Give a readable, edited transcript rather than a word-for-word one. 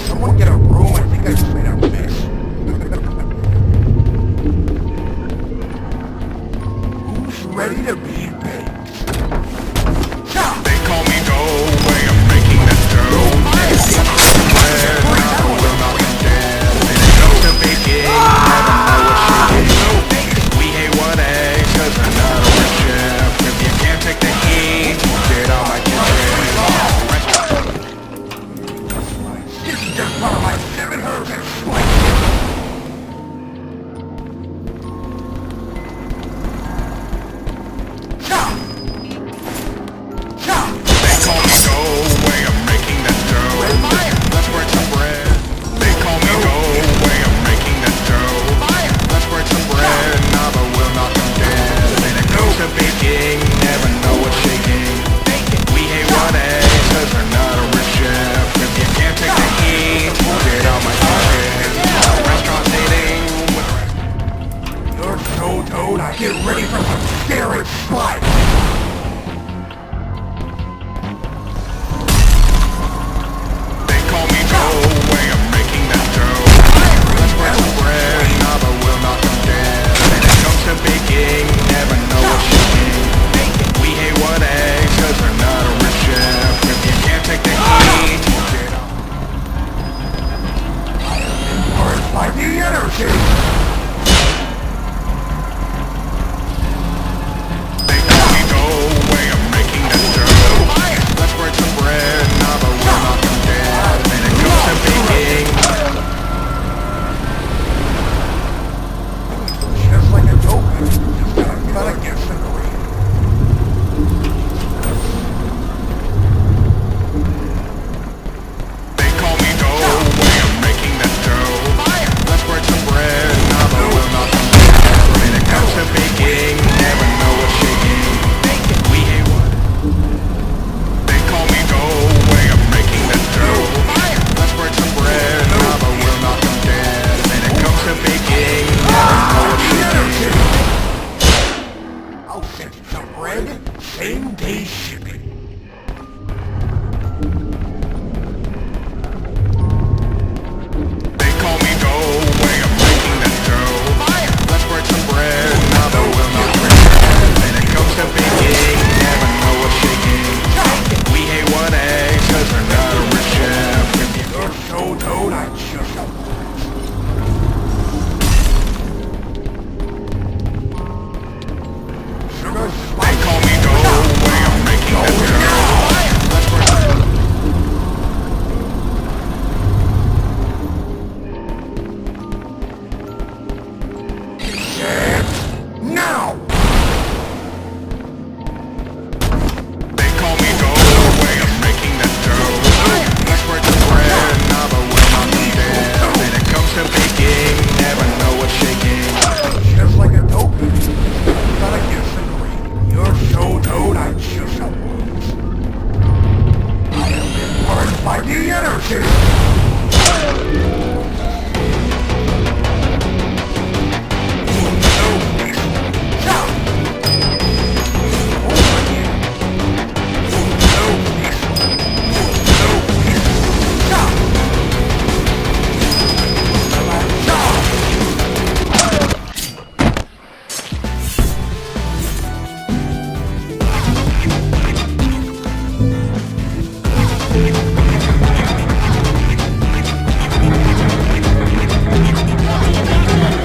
Someone get a room, I think I just made a mess. Who's ready to be baked? They call me dough, way I'm making that dough. Bread, I will not be dead. When it comes to baking, never know what's shaking. We hate what eggs, cause we're not a rich chef. If you can't take the heat, get out my kitchen. This is just one of my 7 herbs and They call me dough, way I'm making that dough. Let's break some bread. They call me dough, way I'm making that dough. Let's break some bread, nah, but we'll knock them dead. When it comes to baking, never know what's shaking. We hate what eggs, cause we're not a rich chef. If you can't take the heat, get out my kitchen. Restaurant dating. you're so toad, I get ready for some scary slice. They call me dough, way I'm making that dough. Let's break some bread, nah, but we'll knock them dead. When it comes to baking, never know what's shaking. We hate what eggs, cause we're not a rich chef. If you can't take the heat, get out. Immersed by the energy. They call me dough, way I'm making that dough. Let's break some bread, nah, but we'll knock them dead. When it comes to baking, Just like a dope, just gotta cut against the grain. they call me dough, way I'm making that dough. Let's break some bread, nah, but we'll knock them dead. When it comes to baking, never know what's shaking. We hate what. They call me dough, way I'm making that dough. Let's break some bread, nah, but we'll knock them dead. When it comes to baking, never know what's shaking. I'll send you some bread, same day shipping.